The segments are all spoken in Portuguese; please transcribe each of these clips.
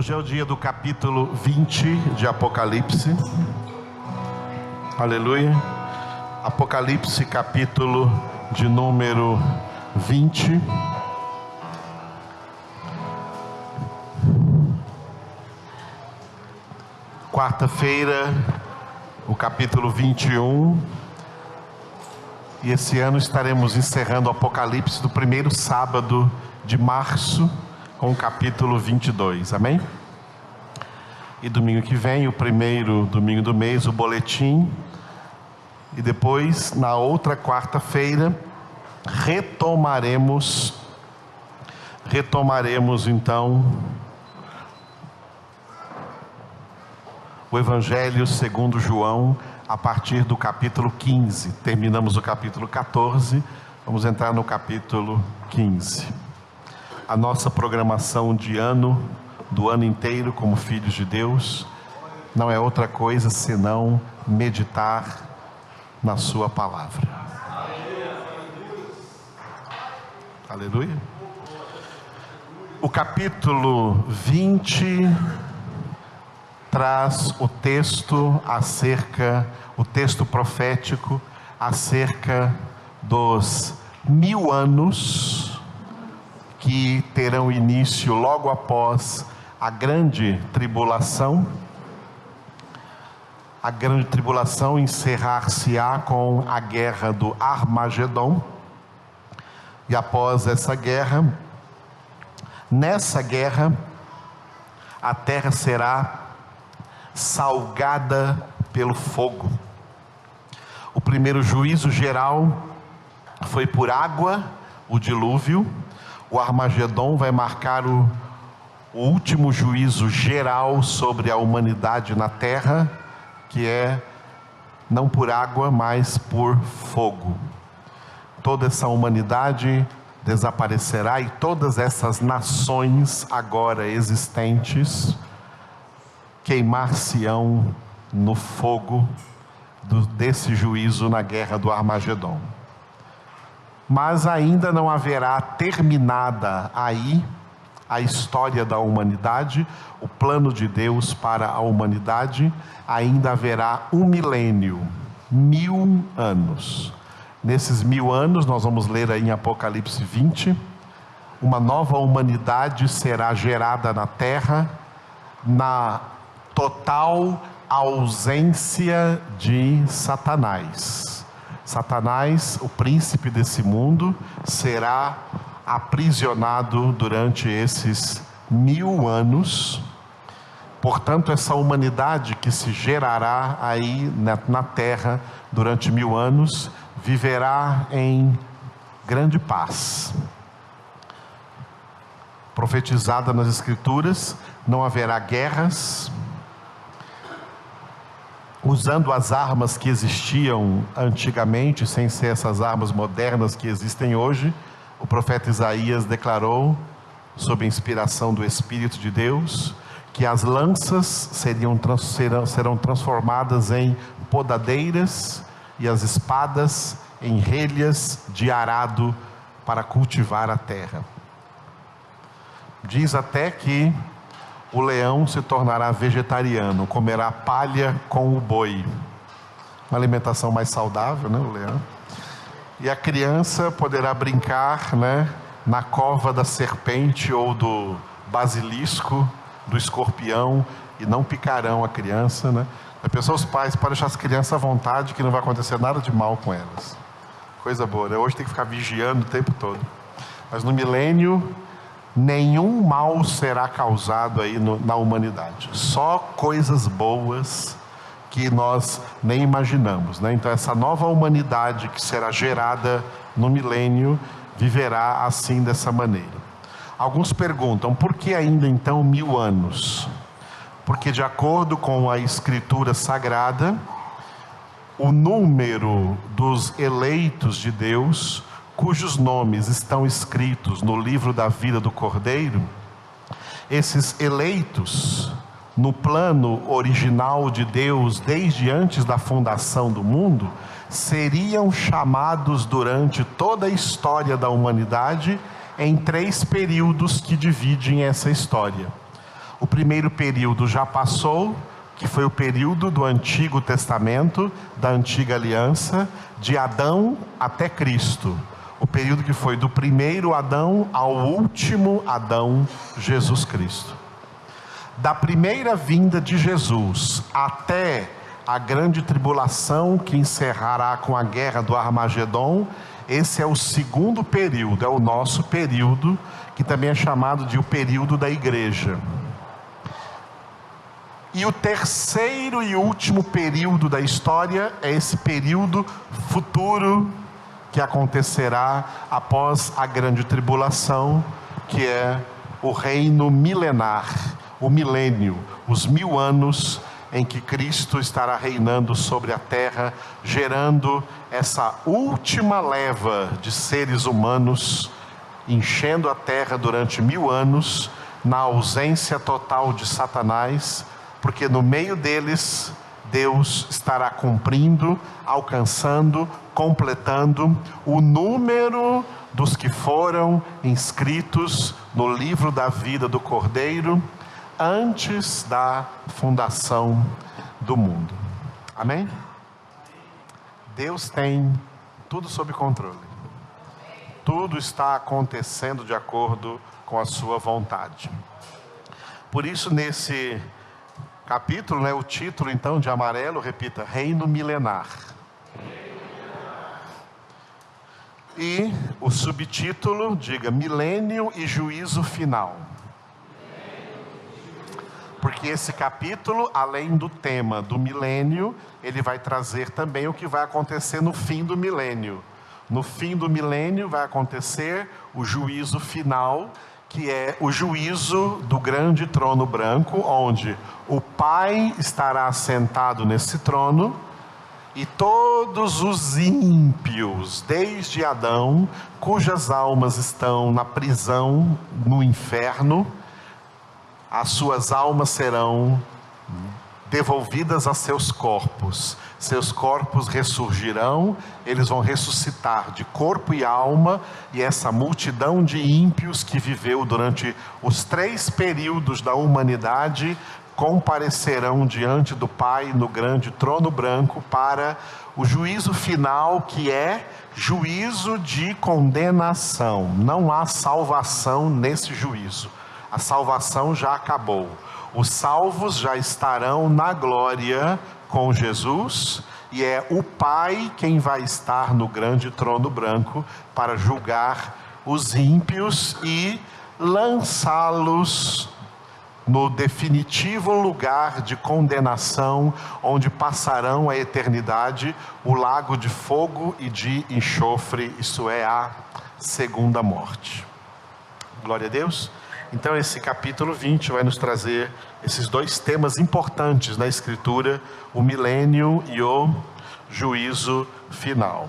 Hoje é o dia do capítulo 20 de Apocalipse. Aleluia. Apocalipse, capítulo de número 20. Quarta-feira, o capítulo 21. E esse ano estaremos encerrando o Apocalipse do primeiro sábado de março, com o capítulo 22, amém? E domingo que vem, o primeiro domingo do mês, o boletim. E depois, na outra quarta-feira, retomaremos então o Evangelho segundo João, a partir do capítulo 15. Terminamos o capítulo 14, vamos entrar no capítulo 15. A nossa programação do ano inteiro como filhos de Deus, não é outra coisa senão meditar na sua palavra. Aleluia. O capítulo 20 traz o texto profético acerca dos 1000 anos que terão início logo após a grande tribulação. A grande tribulação encerrar-se-á com a guerra do Armagedon. E após essa guerra, nessa guerra, a terra será salgada pelo fogo. O primeiro juízo geral foi por água, o dilúvio. O Armagedon vai marcar o último juízo geral sobre a humanidade na terra, que é não por água, mas por fogo. Toda essa humanidade desaparecerá e todas essas nações agora existentes queimar-se-ão no fogo desse juízo na guerra do Armagedon. Mas ainda não haverá terminada aí a história da humanidade, o plano de Deus para a humanidade. Ainda haverá um milênio, 1000 anos. Nesses 1000 anos, nós vamos ler aí em Apocalipse 20, uma nova humanidade será gerada na terra, na total ausência de Satanás. Satanás, o príncipe desse mundo, será aprisionado durante esses 1000 anos. Portanto, essa humanidade que se gerará aí na terra durante 1000 anos, viverá em grande paz. Profetizada nas Escrituras, não haverá guerras. Usando as armas que existiam antigamente, sem ser essas armas modernas que existem hoje, o profeta Isaías declarou, sob a inspiração do Espírito de Deus, que as lanças serão transformadas em podadeiras e as espadas em relhas de arado para cultivar a terra. Diz até que o leão se tornará vegetariano, comerá palha com o boi. Uma alimentação mais saudável, né, o leão. E a criança poderá brincar, né, na cova da serpente ou do basilisco, do escorpião, e não picarão a criança, né. A pessoa, os pais, para deixar as crianças à vontade, que não vai acontecer nada de mal com elas. Coisa boa, né? Hoje tem que ficar vigiando o tempo todo. Mas no milênio, nenhum mal será causado aí na humanidade. Só coisas boas que nós nem imaginamos, né? Então essa nova humanidade que será gerada no milênio viverá assim, dessa maneira. Alguns perguntam, por que ainda então 1000 anos? Porque de acordo com a Escritura Sagrada, o número dos eleitos de Deus, cujos nomes estão escritos no livro da vida do Cordeiro, esses eleitos, no plano original de Deus, desde antes da fundação do mundo, seriam chamados durante toda a história da humanidade em 3 períodos que dividem essa história. O primeiro período já passou, que foi o período do Antigo Testamento, da Antiga Aliança, de Adão até Cristo. O período que foi do primeiro Adão ao último Adão, Jesus Cristo. Da primeira vinda de Jesus até a grande tribulação que encerrará com a guerra do Armagedon, esse é o segundo período, é o nosso período, que também é chamado de o período da igreja. E o terceiro e último período da história é esse período futuro que acontecerá após a grande tribulação, que é o reino milenar, o milênio, os 1000 anos em que Cristo estará reinando sobre a terra, gerando essa última leva de seres humanos, enchendo a terra durante 1000 anos, na ausência total de Satanás, porque no meio deles, Deus estará cumprindo, alcançando, completando o número dos que foram inscritos no livro da vida do Cordeiro, antes da fundação do mundo. Amém? Deus tem tudo sob controle. Tudo está acontecendo de acordo com a sua vontade. Por isso, nesse capítulo, o título então de amarelo, repita, Reino Milenar. E o subtítulo, diga, Milênio e Juízo Final. Porque esse capítulo, além do tema do milênio, ele vai trazer também o que vai acontecer no fim do milênio. No fim do milênio vai acontecer o juízo final, que é o juízo do grande trono branco, onde o Pai estará sentado nesse trono, e todos os ímpios, desde Adão, cujas almas estão na prisão, no inferno, as suas almas serão devolvidas a seus corpos ressurgirão, eles vão ressuscitar de corpo e alma, e essa multidão de ímpios que viveu durante os 3 períodos da humanidade, comparecerão diante do Pai no grande trono branco para o juízo final, que é juízo de condenação. Não há salvação nesse juízo, a salvação já acabou. Os salvos já estarão na glória com Jesus, e é o Pai quem vai estar no grande trono branco para julgar os ímpios e lançá-los no definitivo lugar de condenação, onde passarão a eternidade, o lago de fogo e de enxofre, isso é a segunda morte. Glória a Deus. Então esse capítulo 20 vai nos trazer esses 2 temas importantes na Escritura, o milênio e o juízo final.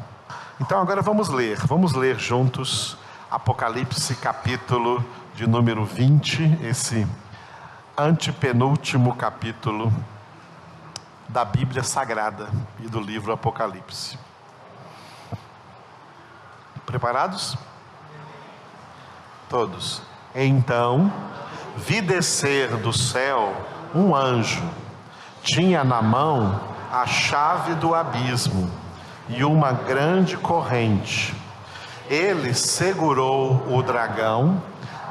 Então agora vamos ler juntos Apocalipse capítulo de número 20, esse antepenúltimo capítulo da Bíblia Sagrada e do livro Apocalipse. Preparados? Todos. Então, vi descer do céu um anjo, tinha na mão a chave do abismo e uma grande corrente. Ele segurou o dragão,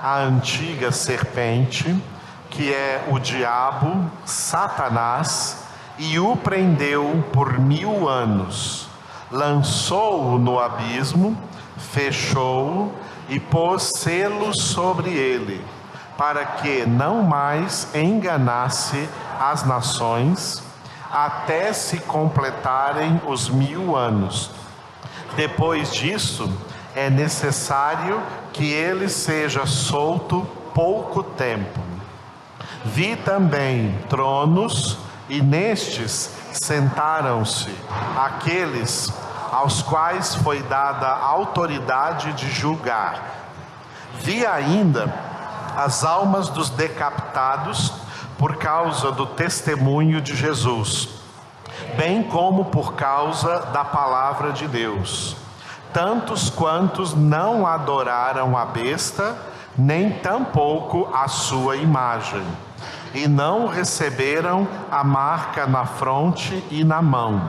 a antiga serpente, que é o diabo, Satanás, e o prendeu por 1000 anos. Lançou-o no abismo, fechou-o e pôs selos sobre ele, para que não mais enganasse as nações, até se completarem os 1000 anos. Depois disso, é necessário que ele seja solto pouco tempo. Vi também tronos, e nestes sentaram-se aqueles aos quais foi dada a autoridade de julgar. Vi ainda as almas dos decapitados por causa do testemunho de Jesus, bem como por causa da palavra de Deus. Tantos quantos não adoraram a besta, nem tampouco a sua imagem. e não receberam a marca na fronte e na mão,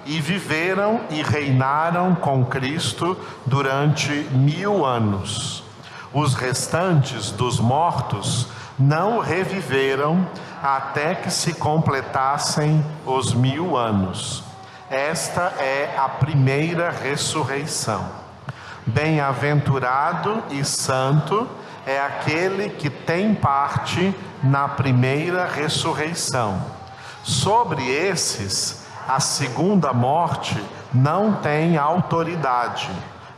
e viveram e reinaram com Cristo durante 1000 anos. Os restantes dos mortos não reviveram até que se completassem os 1000 anos. Esta é a primeira ressurreição. Bem-aventurado e santo é aquele que tem parte na primeira ressurreição. Sobre esses, a segunda morte não tem autoridade.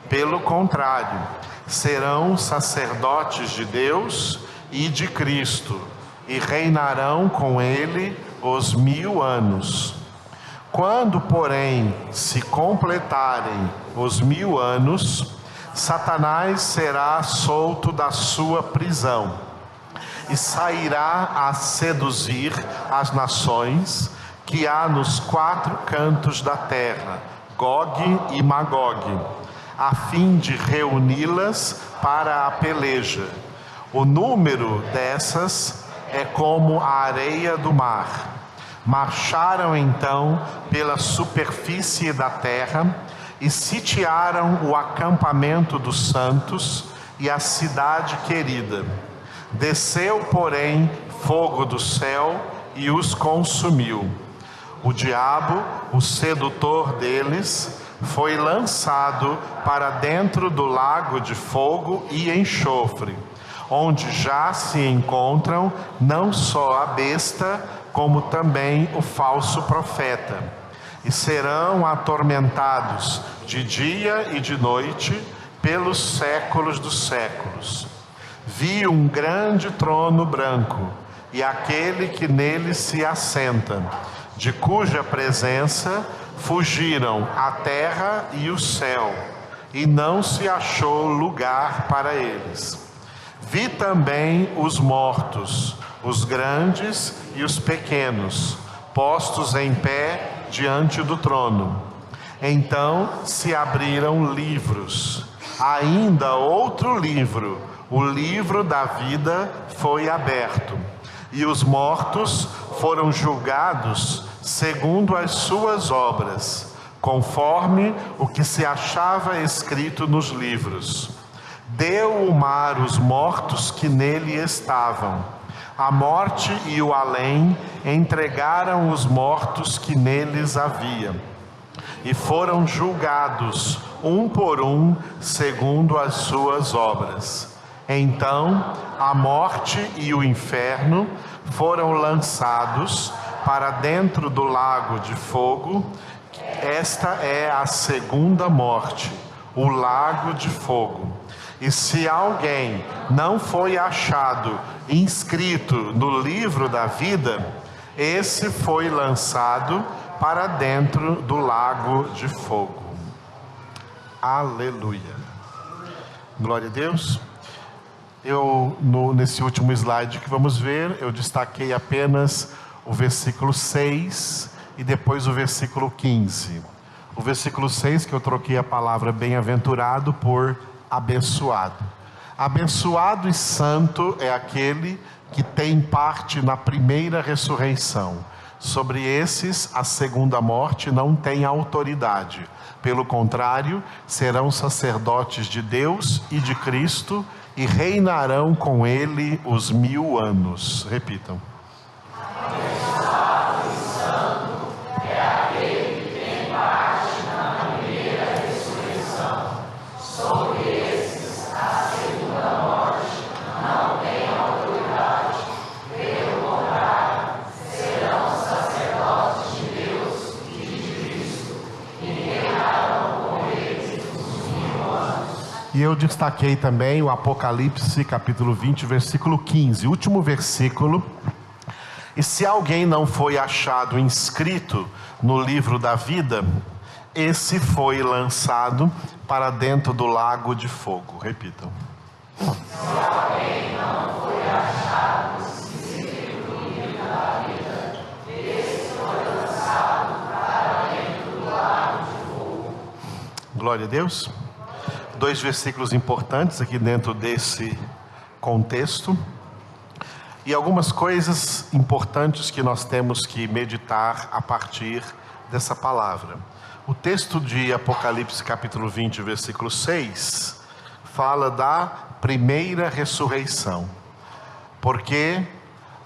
Pelo contrário, serão sacerdotes de Deus e de Cristo, e reinarão com ele os 1000 anos. Quando, porém, se completarem os 1000 anos, Satanás será solto da sua prisão e sairá a seduzir as nações que há nos 4 cantos da terra, Gog e Magog, a fim de reuni-las para a peleja. O número dessas é como a areia do mar. Marcharam então pela superfície da terra e sitiaram o acampamento dos santos e a cidade querida. Desceu, porém, fogo do céu e os consumiu. O diabo, o sedutor deles, foi lançado para dentro do lago de fogo e enxofre, onde já se encontram não só a besta, como também o falso profeta, e serão atormentados de dia e de noite pelos séculos dos séculos. Vi um grande trono branco e aquele que nele se assenta, de cuja presença fugiram a terra e o céu, e não se achou lugar para eles. Vi também os mortos, os grandes e os pequenos, postos em pé diante do trono. Então se abriram livros. Ainda outro livro, o livro da vida, foi aberto. E os mortos foram julgados segundo as suas obras, conforme o que se achava escrito nos livros. Deu o mar os mortos que nele estavam. A morte e o além entregaram os mortos que neles havia, e foram julgados, um por um, segundo as suas obras. Então a morte e o inferno foram lançados para dentro do lago de fogo. Esta é a segunda morte, o lago de fogo. E se alguém não foi achado inscrito no livro da vida, esse foi lançado para dentro do lago de fogo. Aleluia. Glória a Deus. Nesse último slide que vamos ver, eu destaquei apenas o versículo 6 e depois o versículo 15. O versículo 6, que eu troquei a palavra bem-aventurado por abençoado. Abençoado e santo é aquele que tem parte na primeira ressurreição. Sobre esses, a segunda morte não tem autoridade. Pelo contrário, serão sacerdotes de Deus e de Cristo e reinarão com ele os 1000 anos. Repitam. Abençoado e santo é aquele que tem parte na primeira ressurreição. Sobre esses, a segunda morte não tem autoridade. Pelo contrário, serão sacerdotes de Deus e de Cristo, e reinarão com eles os 1000 anos. E eu destaquei também o Apocalipse, capítulo 20, versículo 15, último versículo. E se alguém não foi achado inscrito no livro da vida, esse foi lançado para dentro do lago de fogo. Repitam. Se alguém não foi achado inscrito no livro da vida, esse foi lançado para dentro do lago de fogo. Glória a Deus. 2 versículos importantes aqui dentro desse contexto. e algumas coisas importantes que nós temos que meditar a partir dessa palavra. O texto de Apocalipse capítulo 20, versículo 6, fala da primeira ressurreição, porque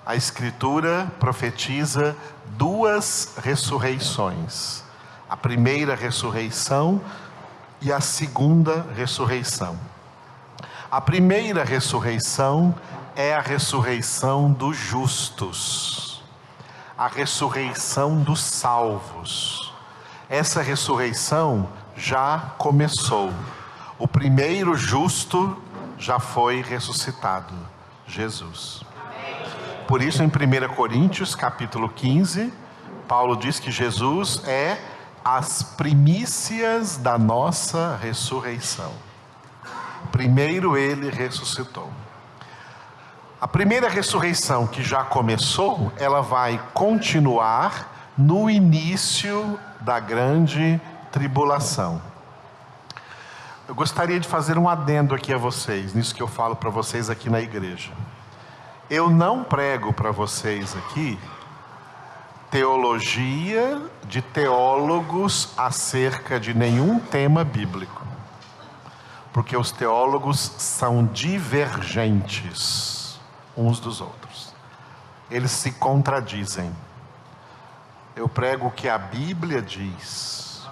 a Escritura profetiza duas ressurreições: a primeira ressurreição e a segunda ressurreição. A primeira ressurreição é a ressurreição dos justos, a ressurreição dos salvos. Essa ressurreição já começou. O primeiro justo já foi ressuscitado, Jesus. Por isso, em 1 Coríntios, capítulo 15, Paulo diz que Jesus é as primícias da nossa ressurreição. Primeiro ele ressuscitou. A primeira ressurreição que já começou, ela vai continuar no início da grande tribulação. Eu gostaria de fazer um adendo aqui a vocês, nisso que eu falo para vocês aqui na igreja. Eu não prego para vocês aqui teologia de teólogos acerca de nenhum tema bíblico, porque os teólogos são divergentes uns dos outros, eles se contradizem. Eu prego o que a Bíblia diz.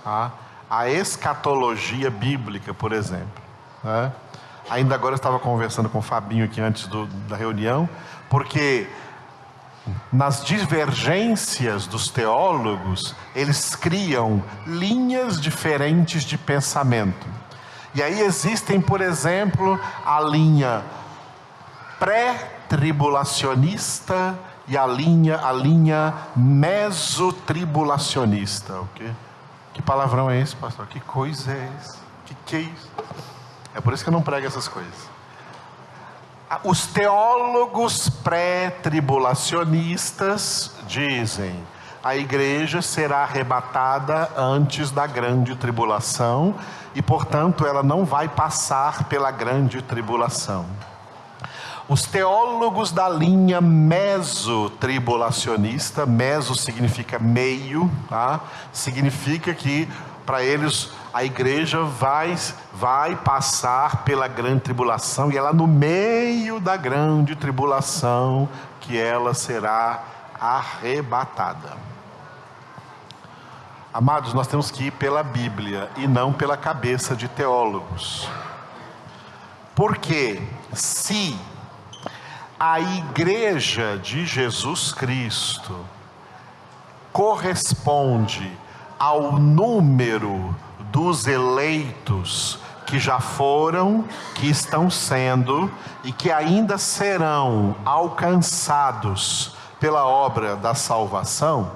A escatologia bíblica, por exemplo, ainda agora eu estava conversando com o Fabinho aqui antes da reunião, porque nas divergências dos teólogos, eles criam linhas diferentes de pensamento. E aí existem, por exemplo, a linha pré-tribulacionista e a linha mesotribulacionista. Okay? Que palavrão é esse, pastor? Que coisa é essa? Que é isso? É por isso que eu não prego essas coisas. Os teólogos pré-tribulacionistas dizem: a igreja será arrebatada antes da grande tribulação e, portanto, ela não vai passar pela grande tribulação. Os teólogos da linha mesotribulacionista, meso significa meio, significa que para eles a igreja vai passar pela grande tribulação, e ela no meio da grande tribulação que ela será arrebatada. Amados, nós temos que ir pela Bíblia e não pela cabeça de teólogos. Porque se a igreja de Jesus Cristo corresponde ao número dos eleitos que já foram, que estão sendo e que ainda serão alcançados pela obra da salvação,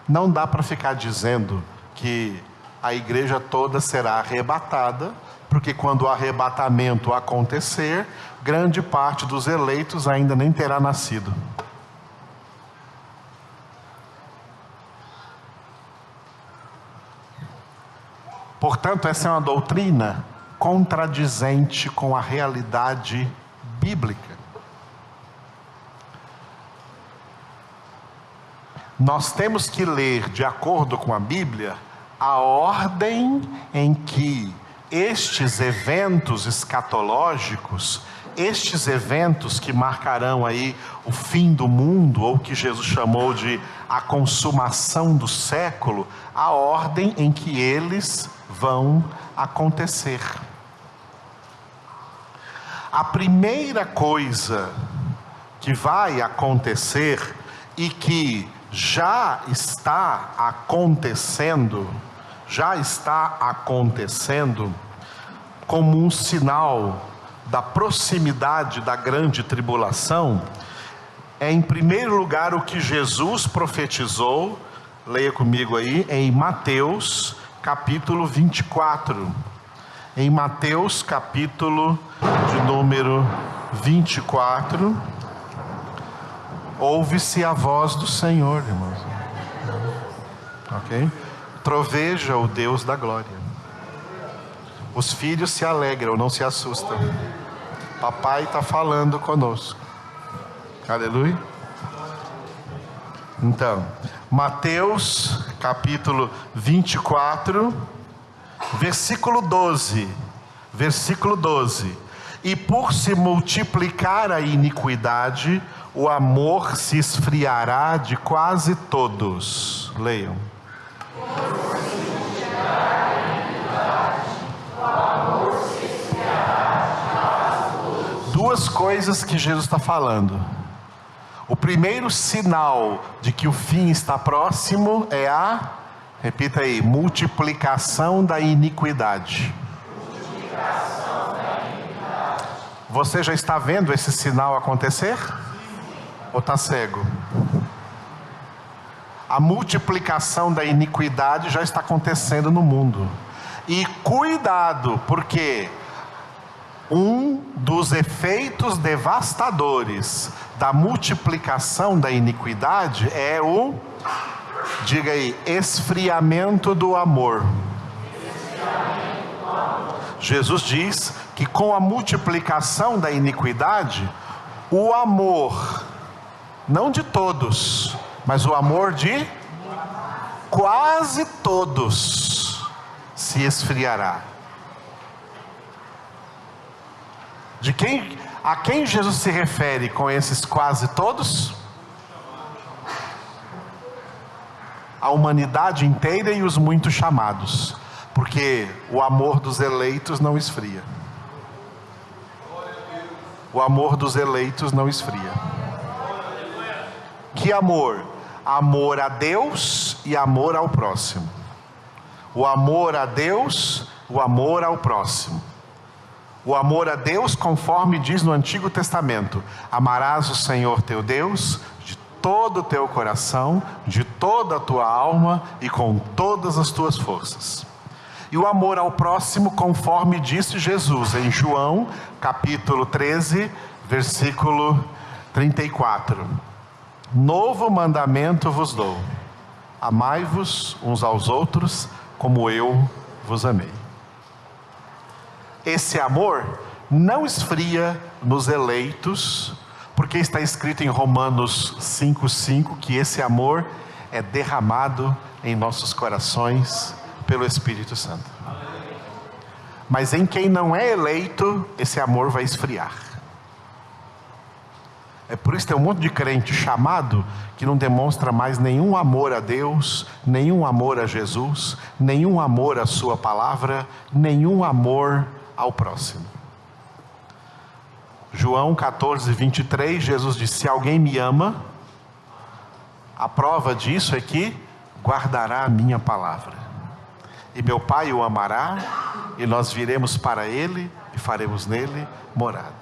não dá para ficar dizendo que a igreja toda será arrebatada, porque quando o arrebatamento acontecer, grande parte dos eleitos ainda nem terá nascido. Portanto, essa é uma doutrina contradizente com a realidade bíblica. Nós temos que ler, de acordo com a Bíblia, a ordem em que estes eventos escatológicos, estes eventos que marcarão aí o fim do mundo, ou que Jesus chamou de a consumação do século, a ordem em que eles vão acontecer. A primeira coisa que vai acontecer e que já está acontecendo como um sinal da proximidade da grande tribulação, é em primeiro lugar o que Jesus profetizou, leia comigo aí, em Mateus capítulo 24. Em Mateus capítulo de número 24, ouve-se a voz do Senhor, irmãos. Ok? Troveja o Deus da glória. Os filhos se alegram, não se assustam. Papai está falando conosco. Aleluia. Então, Mateus capítulo 24, versículo 12. Versículo 12. E por se multiplicar a iniquidade, o amor se esfriará de quase todos. Leiam. Duas coisas que Jesus está falando. O primeiro sinal de que o fim está próximo é repita aí, multiplicação da iniquidade. Você já está vendo esse sinal acontecer? Ou está cego? A multiplicação da iniquidade já está acontecendo no mundo. E cuidado, porque um dos efeitos devastadores da multiplicação da iniquidade é diga aí, esfriamento do amor. Jesus diz que com a multiplicação da iniquidade, o amor, não de todos, mas o amor de quase todos, se esfriará. A quem Jesus se refere com esses quase todos? A humanidade inteira e os muito chamados, porque o amor dos eleitos não esfria. O amor dos eleitos não esfria. Que amor? Amor a Deus e amor ao próximo. O amor a Deus, o amor ao próximo. O amor a Deus, conforme diz no Antigo Testamento: amarás o Senhor teu Deus de todo o teu coração, de toda a tua alma e com todas as tuas forças. E o amor ao próximo, conforme disse Jesus em João, capítulo 13, versículo 34. Novo mandamento vos dou: amai-vos uns aos outros como eu vos amei. Esse amor não esfria nos eleitos, porque está escrito em Romanos 5,5 que esse amor é derramado em nossos corações pelo Espírito Santo. Mas em quem não é eleito, esse amor vai esfriar. É por isso que tem um monte de crente chamado que não demonstra mais nenhum amor a Deus, nenhum amor a Jesus, nenhum amor à sua palavra, nenhum amor ao próximo. João 14, 23, Jesus disse: se alguém me ama, a prova disso é que guardará a minha palavra. E meu Pai o amará, e nós viremos para ele e faremos nele morada.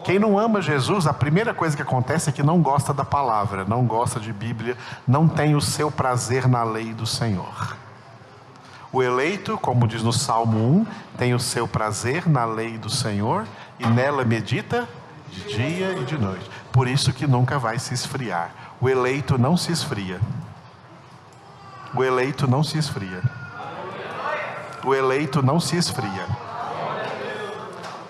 Quem não ama Jesus, a primeira coisa que acontece é que não gosta da palavra, não gosta de Bíblia, não tem o seu prazer na lei do Senhor. O eleito, como diz no Salmo 1, tem o seu prazer na lei do Senhor e nela medita de dia e de noite. Por isso que nunca vai se esfriar. O eleito não se esfria. O eleito não se esfria. O eleito não se esfria.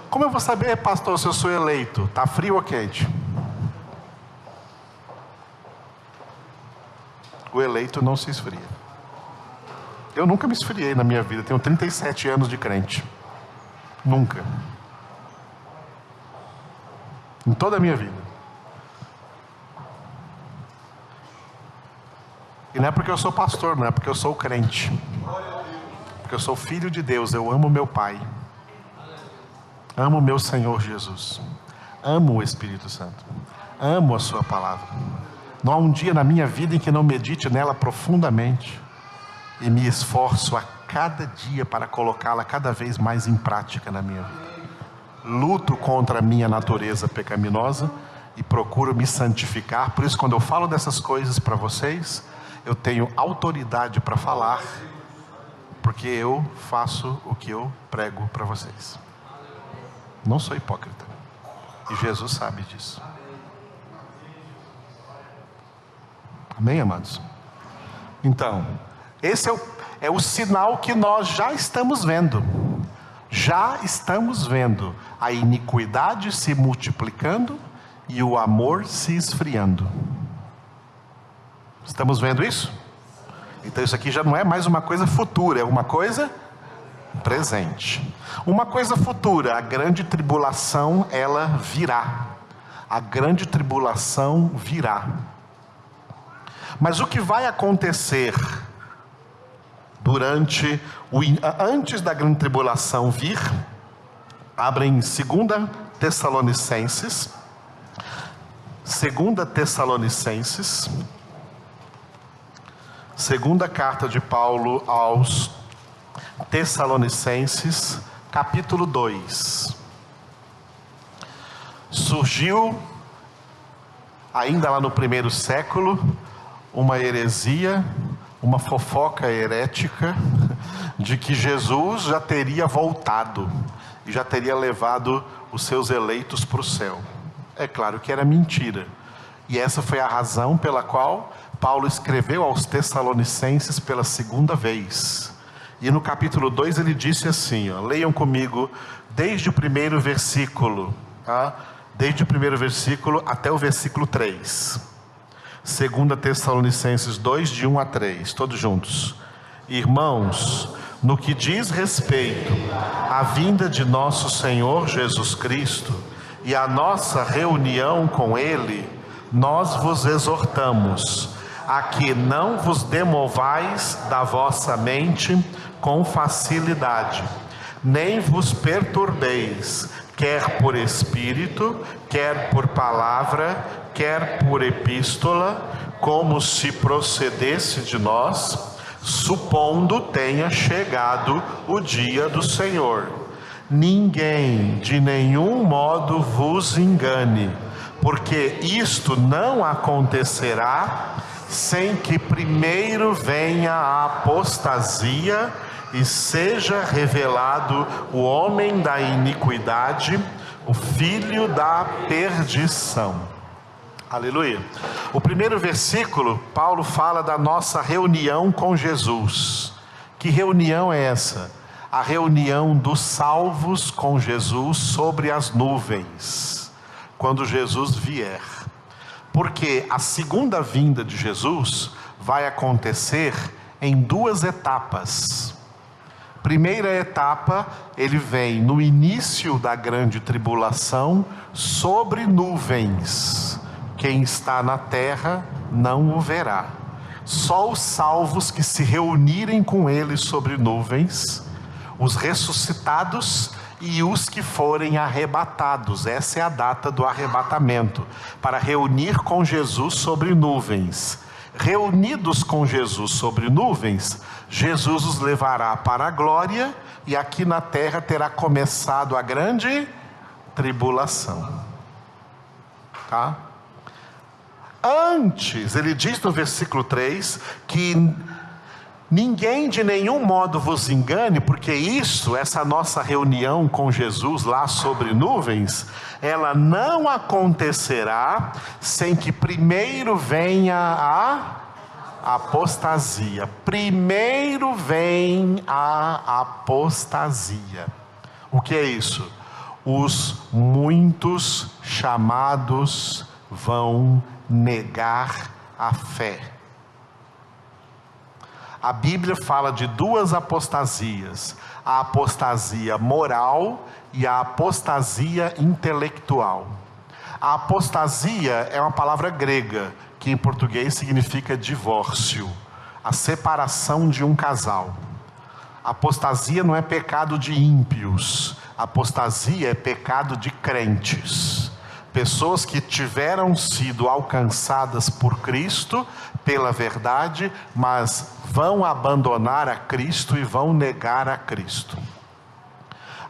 Como eu vou saber, pastor, se eu sou eleito? Está frio ou quente? O eleito não se esfria. Eu nunca me esfriei na minha vida. Tenho 37 anos de crente. Nunca. Em toda a minha vida. E não é porque eu sou pastor, não é porque eu sou crente. Porque eu sou filho de Deus. Eu amo meu Pai. Amo meu Senhor Jesus. Amo o Espírito Santo. Amo a sua palavra. Não há um dia na minha vida em que não medite nela profundamente. E me esforço a cada dia para colocá-la cada vez mais em prática na minha vida. Luto contra a minha natureza pecaminosa e procuro me santificar. Por isso, quando eu falo dessas coisas para vocês, eu tenho autoridade para falar, porque eu faço o que eu prego para vocês. Não sou hipócrita. E Jesus sabe disso. Amém, amados? Então, esse é o sinal que nós já estamos vendo. Já estamos vendo a iniquidade se multiplicando e o amor se esfriando. Estamos vendo isso? Então isso aqui já não é mais uma coisa futura, é uma coisa presente. Uma coisa futura, a grande tribulação, ela virá. A grande tribulação virá. Mas o que vai acontecer antes da grande tribulação vir? Abrem 2 Tessalonicenses. 2 Tessalonicenses. Segunda carta de Paulo aos Tessalonicenses, capítulo 2. Surgiu, ainda lá no primeiro século, uma heresia, uma fofoca herética, de que Jesus já teria voltado, e já teria levado os seus eleitos para o céu. É claro que era mentira, e essa foi a razão pela qual Paulo escreveu aos Tessalonicenses pela segunda vez. E no capítulo 2 ele disse assim, leiam comigo, desde o primeiro versículo, tá? Desde o primeiro versículo até o versículo 3. 2 Tessalonicenses 2, de 1 a 3, todos juntos. Irmãos, no que diz respeito à vinda de nosso Senhor Jesus Cristo e à nossa reunião com Ele, nós vos exortamos a que não vos demovais da vossa mente com facilidade, nem vos perturbeis, quer por espírito, quer por palavra, quer por epístola, como se procedesse de nós, supondo tenha chegado o dia do Senhor. Ninguém de nenhum modo vos engane, porque isto não acontecerá sem que primeiro venha a apostasia e seja revelado o homem da iniquidade, o filho da perdição. Aleluia. O primeiro versículo, Paulo fala da nossa reunião com Jesus. Que reunião é essa? A reunião dos salvos com Jesus sobre as nuvens, quando Jesus vier. Porque a segunda vinda de Jesus vai acontecer em 2 etapas. Primeira etapa, ele vem no início da grande tribulação sobre nuvens. Quem está na terra não o verá. Só os salvos que se reunirem com ele sobre nuvens, os ressuscitados e os que forem arrebatados. Essa é a data do arrebatamento, para reunir com Jesus sobre nuvens. Reunidos com Jesus sobre nuvens, Jesus os levará para a glória, e aqui na terra terá começado a grande tribulação. Tá? Antes, ele diz no versículo 3, que ninguém de nenhum modo vos engane, porque essa nossa reunião com Jesus lá sobre nuvens, ela não acontecerá sem que primeiro venha a apostasia. Primeiro vem a apostasia. O que é isso? Os muitos chamados vão negar a fé. A Bíblia fala de 2 apostasias: a apostasia moral e a apostasia intelectual. A apostasia é uma palavra grega, que em português significa divórcio, a separação de um casal. Apostasia não é pecado de ímpios, apostasia é pecado de crentes. Pessoas que tiveram sido alcançadas por Cristo, pela verdade, mas vão abandonar a Cristo e vão negar a Cristo.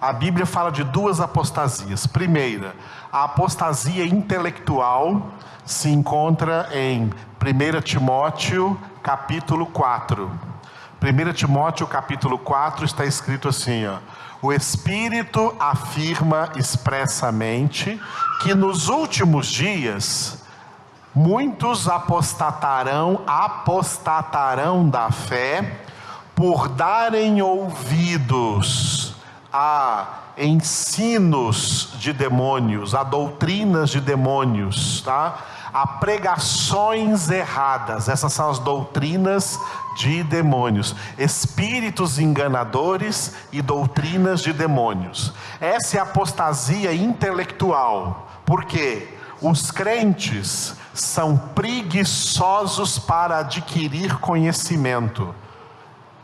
A Bíblia fala de 2 apostasias. Primeira, a apostasia intelectual se encontra em 1 Timóteo capítulo 4. 1 Timóteo capítulo 4 está escrito assim, o Espírito afirma expressamente que nos últimos dias muitos apostatarão da fé, por darem ouvidos a ensinos de demônios, a doutrinas de demônios, tá? A pregações erradas. Essas são as doutrinas de demônios, espíritos enganadores e doutrinas de demônios. Essa é a apostasia intelectual. Por quê? Os crentes são preguiçosos para adquirir conhecimento.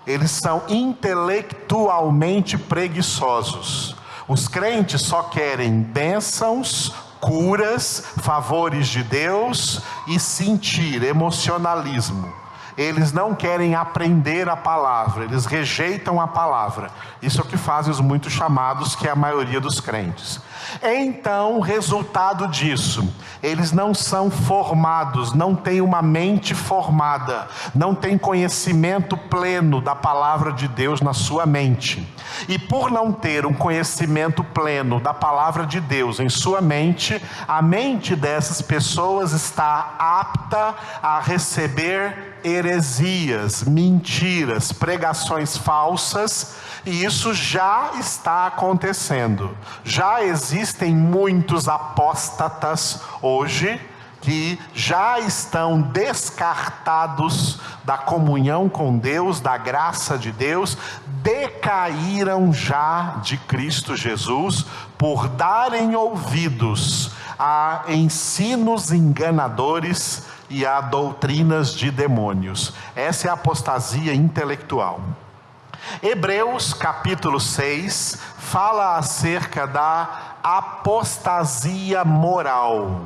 Eles são intelectualmente preguiçosos. Os crentes só querem bênçãos, curas, favores de Deus e sentir, emocionalismo. Eles não querem aprender a palavra, eles rejeitam a palavra. Isso é o que fazem os muitos chamados, que é a maioria dos crentes. Então, resultado disso, eles não são formados, não têm uma mente formada, não têm conhecimento pleno da palavra de Deus na sua mente. E por não ter um conhecimento pleno da palavra de Deus em sua mente, a mente dessas pessoas está apta a receber heresias, mentiras, pregações falsas. E isso já está acontecendo. Já existem muitos apóstatas hoje que já estão descartados da comunhão com Deus, da graça de Deus, decaíram já de Cristo Jesus por darem ouvidos a ensinos enganadores e a doutrinas de demônios. Essa é a apostasia intelectual. Hebreus capítulo 6 fala acerca da apostasia moral.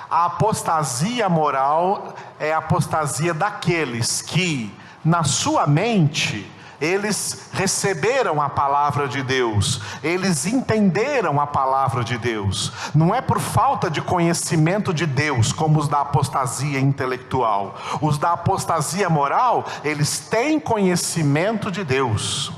A apostasia moral é a apostasia daqueles que, na sua mente, eles receberam a palavra de Deus, eles entenderam a palavra de Deus. Não é por falta de conhecimento de Deus, como os da apostasia intelectual. Os da apostasia moral, eles têm conhecimento de Deus.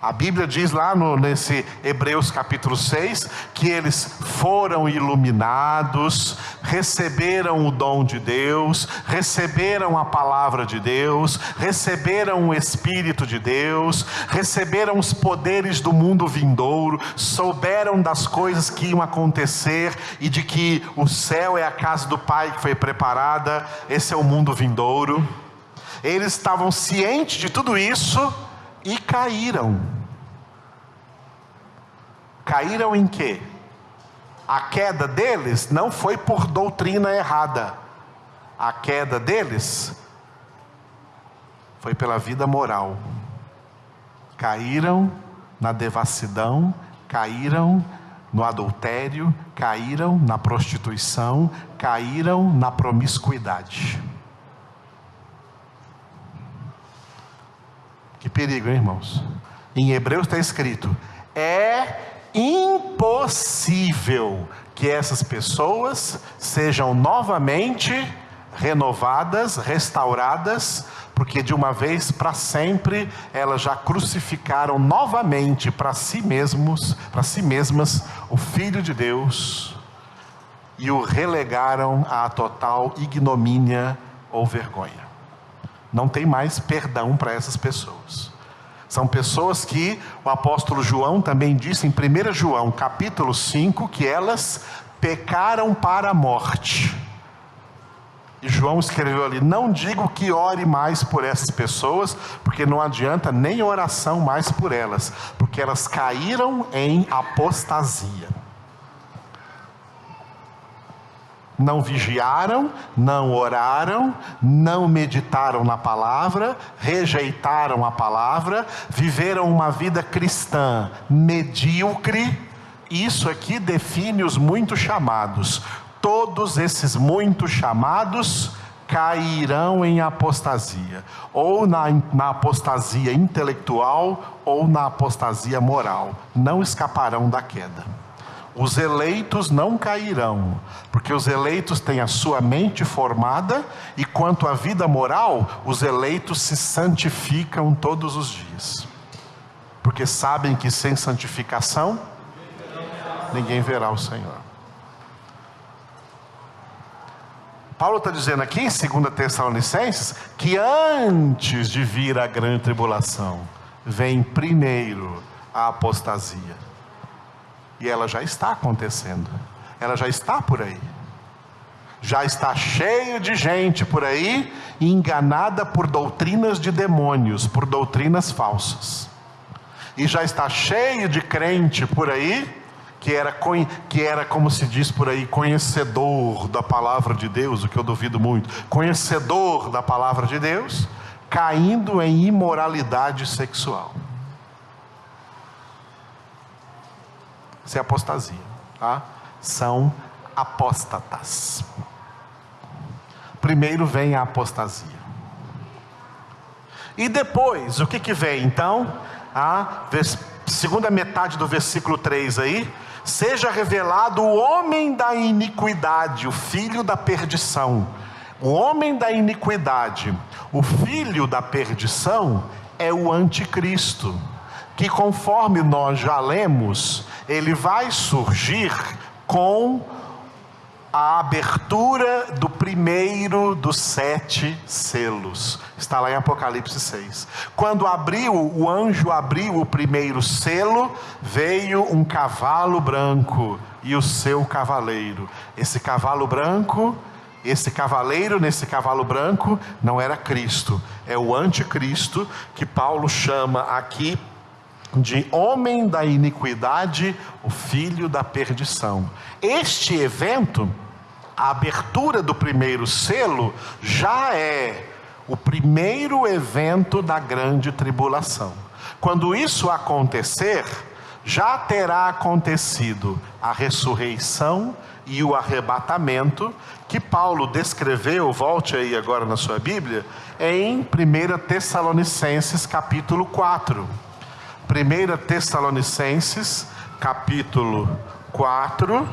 A Bíblia diz lá nesse Hebreus capítulo 6, que eles foram iluminados, receberam o dom de Deus, receberam a palavra de Deus, receberam o Espírito de Deus, receberam os poderes do mundo vindouro, souberam das coisas que iam acontecer e de que o céu é a casa do Pai que foi preparada, esse é o mundo vindouro. Eles estavam cientes de tudo isso e caíram. Caíram em quê? A queda deles não foi por doutrina errada. A queda deles foi pela vida moral. Caíram na devassidão, caíram no adultério, caíram na prostituição, caíram na promiscuidade. Que perigo, hein, irmãos? Em Hebreus está escrito: é impossível que essas pessoas sejam novamente renovadas, restauradas, porque de uma vez para sempre elas já crucificaram novamente para si mesmas o Filho de Deus e o relegaram à total ignomínia ou vergonha. Não tem mais perdão para essas pessoas. São pessoas que o apóstolo João também disse em 1 João capítulo 5, que elas pecaram para a morte. E João escreveu ali: não digo que ore mais por essas pessoas, porque não adianta nem oração mais por elas, porque elas caíram em apostasia. Não vigiaram, não oraram, não meditaram na palavra, rejeitaram a palavra, viveram uma vida cristã medíocre. Isso aqui define os muitos chamados. Todos esses muitos chamados cairão em apostasia, ou na apostasia intelectual, ou na apostasia moral. Não escaparão da queda. Os eleitos não cairão, porque os eleitos têm a sua mente formada, e quanto à vida moral, os eleitos se santificam todos os dias, porque sabem que sem santificação, ninguém verá o Senhor. Paulo está dizendo aqui em 2 Tessalonicenses, que antes de vir a grande tribulação, vem primeiro a apostasia. E ela já está acontecendo. Ela já está por aí. Já está cheio de gente por aí, enganada por doutrinas de demônios, por doutrinas falsas. E já está cheio de crente por aí, que era, como se diz por aí, conhecedor da palavra de Deus, o que eu duvido muito, conhecedor da palavra de Deus, caindo em imoralidade sexual. Isso é apostasia, tá? São apóstatas. Primeiro vem a apostasia. E depois, o que vem então? A segunda metade do versículo 3 aí. Seja revelado o homem da iniquidade, o filho da perdição. O homem da iniquidade, o filho da perdição, é o anticristo, que conforme nós já lemos, ele vai surgir com a abertura do primeiro dos 7 selos. Está lá em Apocalipse 6. Quando o anjo abriu o primeiro selo, veio um cavalo branco e o seu cavaleiro. Esse cavalo branco, esse cavaleiro nesse cavalo branco, não era Cristo, é o anticristo, que Paulo chama aqui de homem da iniquidade, o filho da perdição. Este evento, a abertura do primeiro selo, já é o primeiro evento da grande tribulação. Quando isso acontecer, já terá acontecido a ressurreição e o arrebatamento, que Paulo descreveu, volte aí agora na sua Bíblia, em 1 Tessalonicenses capítulo 4. 1 Tessalonicenses, capítulo 4.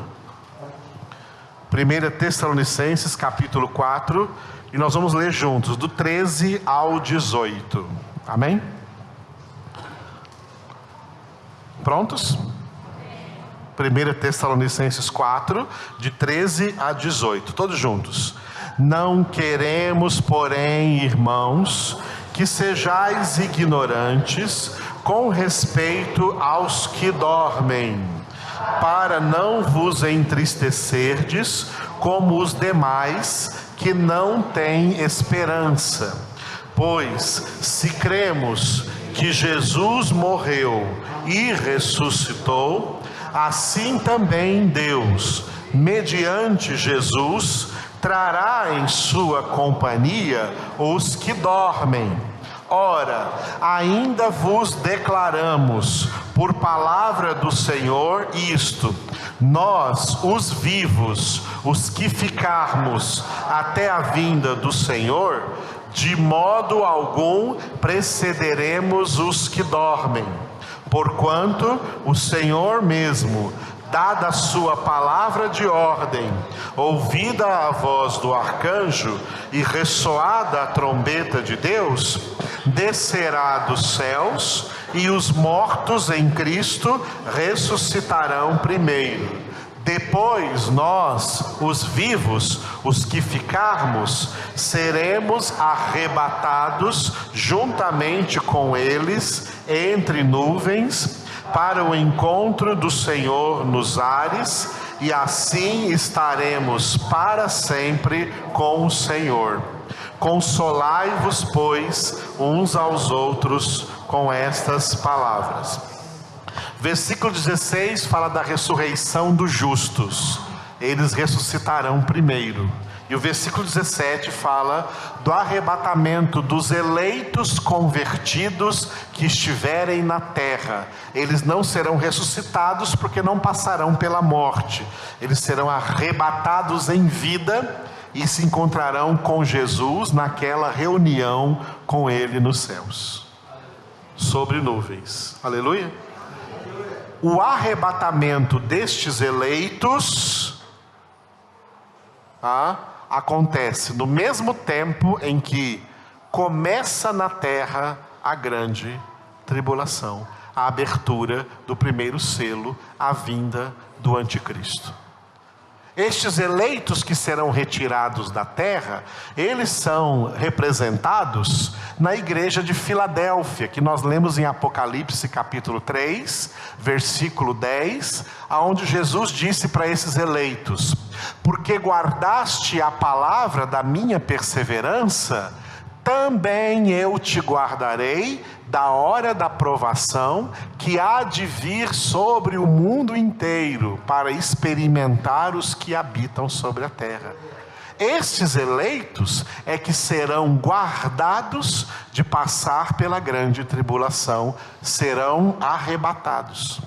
1 Tessalonicenses, capítulo 4. E nós vamos ler juntos, do 13 ao 18. Amém? Prontos? 1 Tessalonicenses 4, de 13 a 18. Todos juntos. Não queremos, porém, irmãos, que sejais ignorantes com respeito aos que dormem, para não vos entristecerdes como os demais que não têm esperança. Pois se cremos que Jesus morreu e ressuscitou, assim também Deus, mediante Jesus, trará em sua companhia os que dormem. Ora, ainda vos declaramos, por palavra do Senhor, isto: nós, os vivos, os que ficarmos até a vinda do Senhor, de modo algum precederemos os que dormem. Porquanto o Senhor mesmo, dada a sua palavra de ordem, ouvida a voz do arcanjo e ressoada a trombeta de Deus, descerá dos céus, e os mortos em Cristo ressuscitarão primeiro. Depois nós, os vivos, os que ficarmos, seremos arrebatados juntamente com eles entre nuvens, para o encontro do Senhor nos ares, e assim estaremos para sempre com o Senhor. Consolai-vos, pois, uns aos outros com estas palavras. Versículo 16 fala da ressurreição dos justos. Eles ressuscitarão primeiro. E o versículo 17 fala do arrebatamento dos eleitos convertidos que estiverem na terra. Eles não serão ressuscitados porque não passarão pela morte. Eles serão arrebatados em vida e se encontrarão com Jesus naquela reunião com Ele nos céus, sobre nuvens. Aleluia. O arrebatamento destes eleitos acontece no mesmo tempo em que começa na terra a grande tribulação, a abertura do primeiro selo, a vinda do anticristo. Estes eleitos que serão retirados da terra, eles são representados na igreja de Filadélfia, que nós lemos em Apocalipse capítulo 3, versículo 10, aonde Jesus disse para esses eleitos: porque guardaste a palavra da minha perseverança, também eu te guardarei da hora da provação que há de vir sobre o mundo inteiro, para experimentar os que habitam sobre a terra. Estes eleitos é que serão guardados de passar pela grande tribulação, serão arrebatados.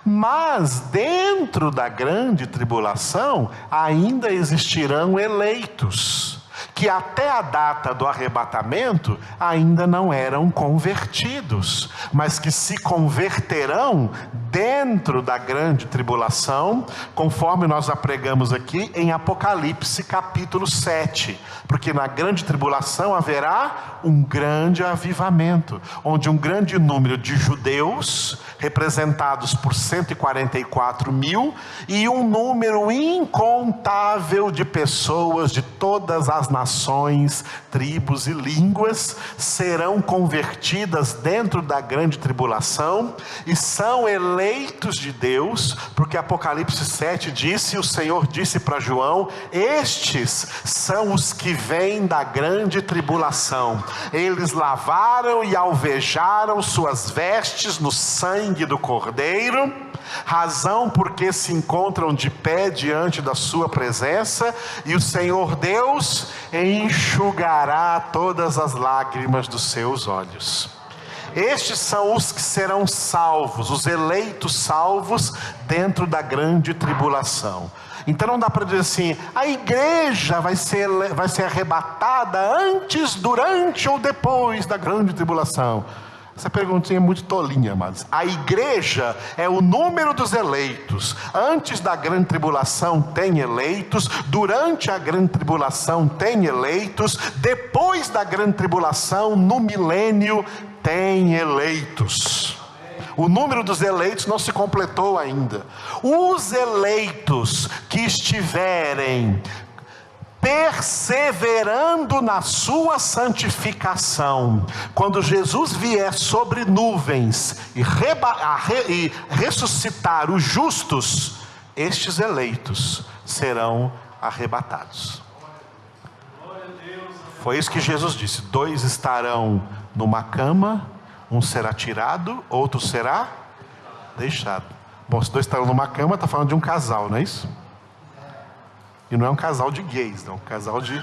Mas dentro da grande tribulação ainda existirão eleitos, que até a data do arrebatamento ainda não eram convertidos, mas que se converterão dentro da grande tribulação, conforme nós apregamos aqui em Apocalipse capítulo 7, porque na grande tribulação haverá um grande avivamento, onde um grande número de judeus, representados por 144 mil, e um número incontável de pessoas de todas as nações, tribos e línguas, serão convertidas dentro da grande tribulação, e são eleitos de Deus, porque Apocalipse 7 disse, o Senhor disse para João: estes são os que vêm da grande tribulação, eles lavaram e alvejaram suas vestes no sangue do Cordeiro, razão porque se encontram de pé diante da sua presença, e o Senhor Deus enxugará todas as lágrimas dos seus olhos. Estes são os que serão salvos, os eleitos salvos dentro da grande tribulação. Então não dá para dizer assim, a igreja vai ser arrebatada antes, durante ou depois da grande tribulação. Essa perguntinha é muito tolinha, amados. A igreja é o número dos eleitos. Antes da grande tribulação tem eleitos, durante a grande tribulação tem eleitos, depois da grande tribulação, no milênio, tem eleitos. O número dos eleitos não se completou ainda. Os eleitos que estiverem perseverando na sua santificação, quando Jesus vier sobre nuvens e ressuscitar os justos, estes eleitos serão arrebatados. Foi isso que Jesus disse: 2 estarão numa cama, um será tirado, outro será deixado. Bom, se 2 estarão numa cama, está falando de um casal, não é isso? E não é um casal de gays, não, é um casal de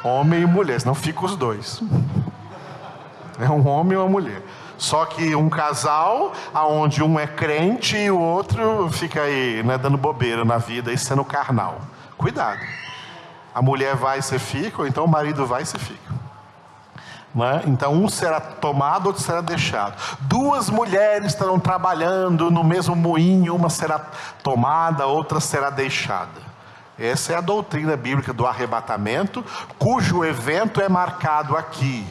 homem e mulher, senão fica os 2. É um homem e uma mulher. Só que um casal, onde um é crente e o outro fica aí, né, dando bobeira na vida e sendo carnal. Cuidado. A mulher vai e você fica, ou então o marido vai e você fica. Né? Então um será tomado, outro será deixado. 2 mulheres estarão trabalhando no mesmo moinho, uma será tomada, outra será deixada. Essa é a doutrina bíblica do arrebatamento, cujo evento é marcado aqui,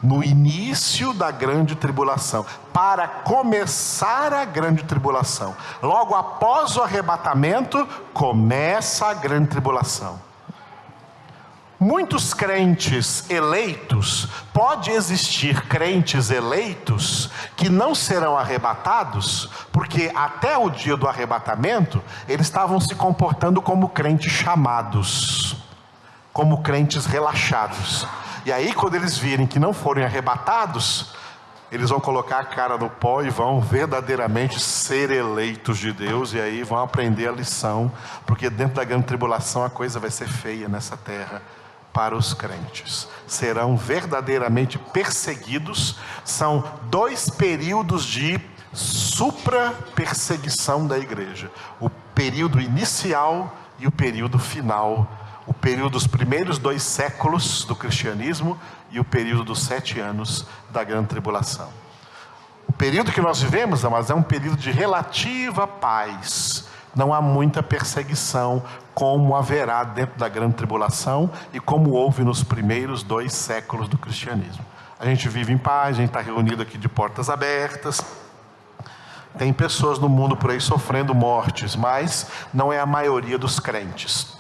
no início da grande tribulação, para começar a grande tribulação. Logo após o arrebatamento, começa a grande tribulação. Muitos crentes eleitos, pode existir crentes eleitos que não serão arrebatados, porque até o dia do arrebatamento, eles estavam se comportando como crentes chamados, como crentes relaxados. E aí quando eles virem que não forem arrebatados, eles vão colocar a cara no pó e vão verdadeiramente ser eleitos de Deus, e aí vão aprender a lição, porque dentro da grande tribulação a coisa vai ser feia nessa terra. Para os crentes, serão verdadeiramente perseguidos. São 2 períodos de supra-perseguição da igreja: o período inicial e o período final, o período dos primeiros 2 séculos do cristianismo e o período dos 7 anos da grande tribulação. O período que nós vivemos, amados, é um período de relativa paz. Não há muita perseguição, como haverá dentro da grande tribulação e como houve nos primeiros 2 séculos do cristianismo. A gente vive em paz, a gente está reunido aqui de portas abertas, Tem pessoas no mundo por aí sofrendo mortes, mas não é a maioria dos crentes.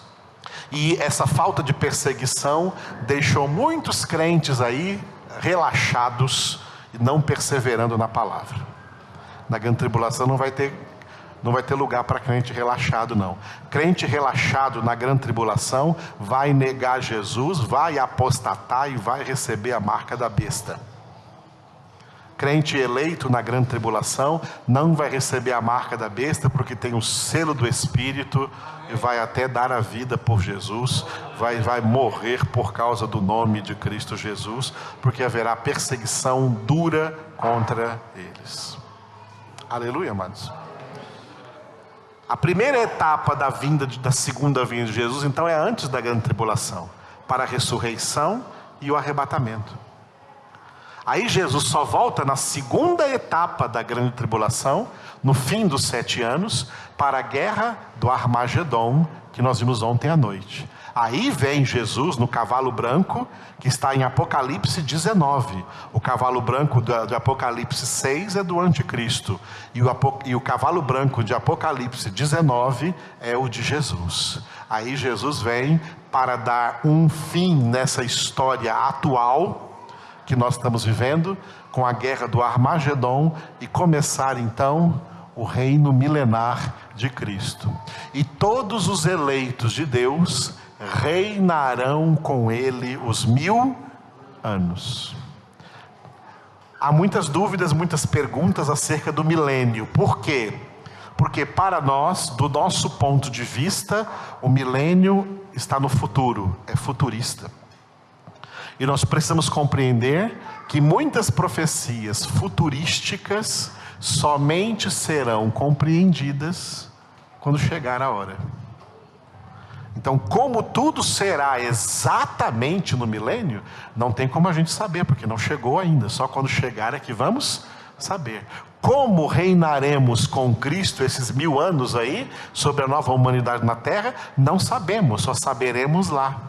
E essa falta de perseguição deixou muitos crentes aí relaxados e não perseverando na palavra. Na grande tribulação não vai ter lugar para crente relaxado, não. Crente relaxado na grande tribulação vai negar Jesus, vai apostatar e vai receber a marca da besta. Crente eleito na grande tribulação não vai receber a marca da besta, porque tem o selo do Espírito e vai até dar a vida por Jesus, vai morrer por causa do nome de Cristo Jesus, porque haverá perseguição dura contra eles. Aleluia, amados. A primeira etapa da segunda vinda de Jesus, então, é antes da grande tribulação, para a ressurreição e o arrebatamento. Aí Jesus só volta na segunda etapa da grande tribulação, no fim dos 7 anos, para a guerra do Armagedon, que nós vimos ontem à noite. Aí vem Jesus no cavalo branco, que está em Apocalipse 19. O cavalo branco de Apocalipse 6 é do anticristo. E o cavalo branco de Apocalipse 19 é o de Jesus. Aí Jesus vem para dar um fim nessa história atual que nós estamos vivendo, com a guerra do Armagedon, e começar então o reino milenar de Cristo. E todos os eleitos de Deus reinarão com ele os 1000 anos. Há muitas dúvidas, muitas perguntas acerca do milênio. Por quê? Porque para nós, do nosso ponto de vista, o milênio está no futuro, é futurista. E nós precisamos compreender que muitas profecias futurísticas somente serão compreendidas quando chegar a hora. Então, como tudo será exatamente no milênio, não tem como a gente saber, porque não chegou ainda. Só quando chegar é que vamos saber. Como reinaremos com Cristo esses 1000 anos aí, sobre a nova humanidade na terra, não sabemos, só saberemos lá.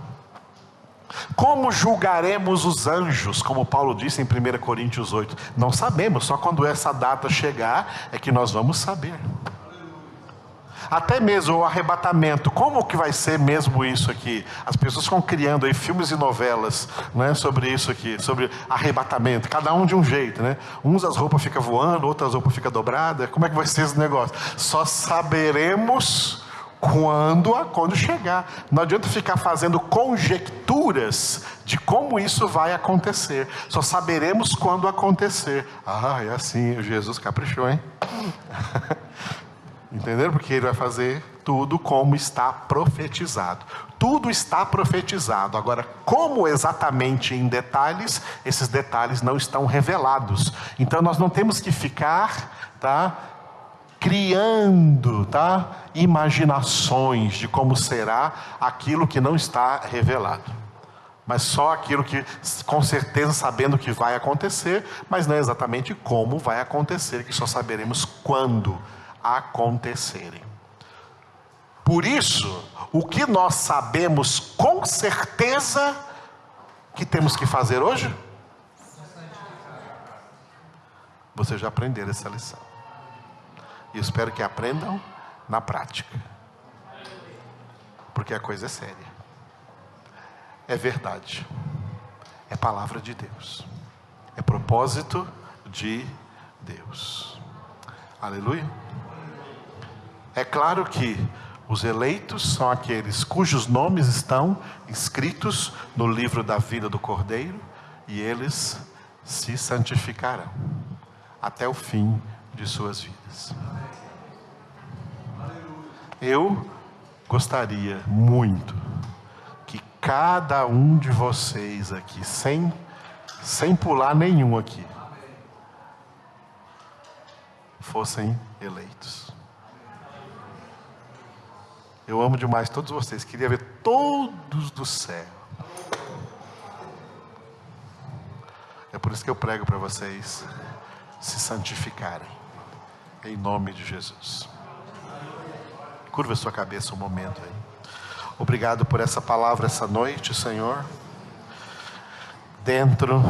Como julgaremos os anjos, como Paulo disse em 1 Coríntios 8? Não sabemos, só quando essa data chegar é que nós vamos saber. Até mesmo o arrebatamento, como que vai ser mesmo isso aqui? As pessoas estão criando aí filmes e novelas, né, sobre isso aqui, sobre arrebatamento, cada um de um jeito, né? Uns as roupas ficam voando, outras as roupas ficam dobradas. Como é que vai ser esse negócio? Só saberemos quando chegar. Não adianta ficar fazendo conjecturas de como isso vai acontecer. Só saberemos quando acontecer. Ah, é assim, Jesus caprichou, hein? Entenderam? Porque ele vai fazer tudo como está profetizado. Tudo está profetizado. Agora, como exatamente em detalhes, esses detalhes não estão revelados. Então nós não temos que ficar, criando, imaginações de como será aquilo que não está revelado. Mas só aquilo que, com certeza, sabendo que vai acontecer, mas não exatamente como vai acontecer, que só saberemos quando acontecerem. Por isso, o que nós sabemos com certeza que temos que fazer hoje? Vocês já aprenderam essa lição. E espero que aprendam na prática. Porque a coisa é séria. É verdade. É palavra de Deus. É propósito de Deus. Aleluia. É claro que os eleitos são aqueles cujos nomes estão escritos no livro da vida do Cordeiro, e eles se santificarão até o fim de suas vidas. Eu gostaria muito que cada um de vocês aqui, sem pular nenhum aqui, fossem eleitos. Eu amo demais todos vocês, queria ver todos do céu. É por isso que eu prego para vocês se santificarem, em nome de Jesus. Curva a sua cabeça um momento aí. Obrigado por essa palavra essa noite, Senhor. Dentro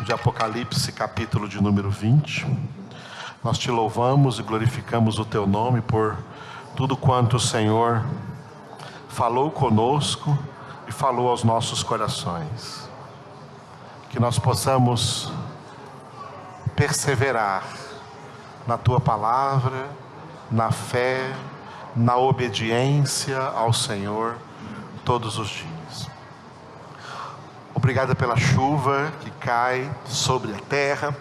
de Apocalipse, capítulo de número 20. Nós te louvamos e glorificamos o teu nome por tudo quanto o Senhor falou conosco e falou aos nossos corações. Que nós possamos perseverar na tua palavra, na fé, na obediência ao Senhor todos os dias. Obrigado pela chuva que cai sobre a terra.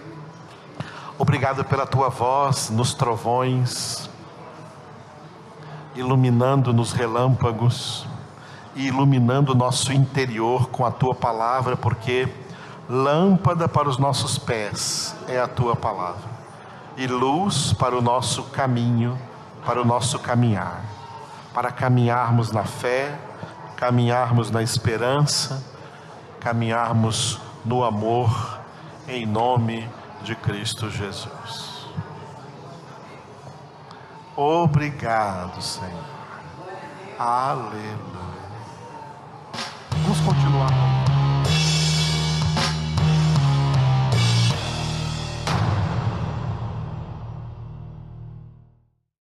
Obrigado pela tua voz nos trovões, iluminando nos relâmpagos e iluminando o nosso interior com a tua palavra, porque lâmpada para os nossos pés é a tua palavra e luz para o nosso caminho, para o nosso caminhar, para caminharmos na fé, caminharmos na esperança, caminharmos no amor, em nome de Cristo Jesus. Obrigado, Senhor. Aleluia. Vamos continuar.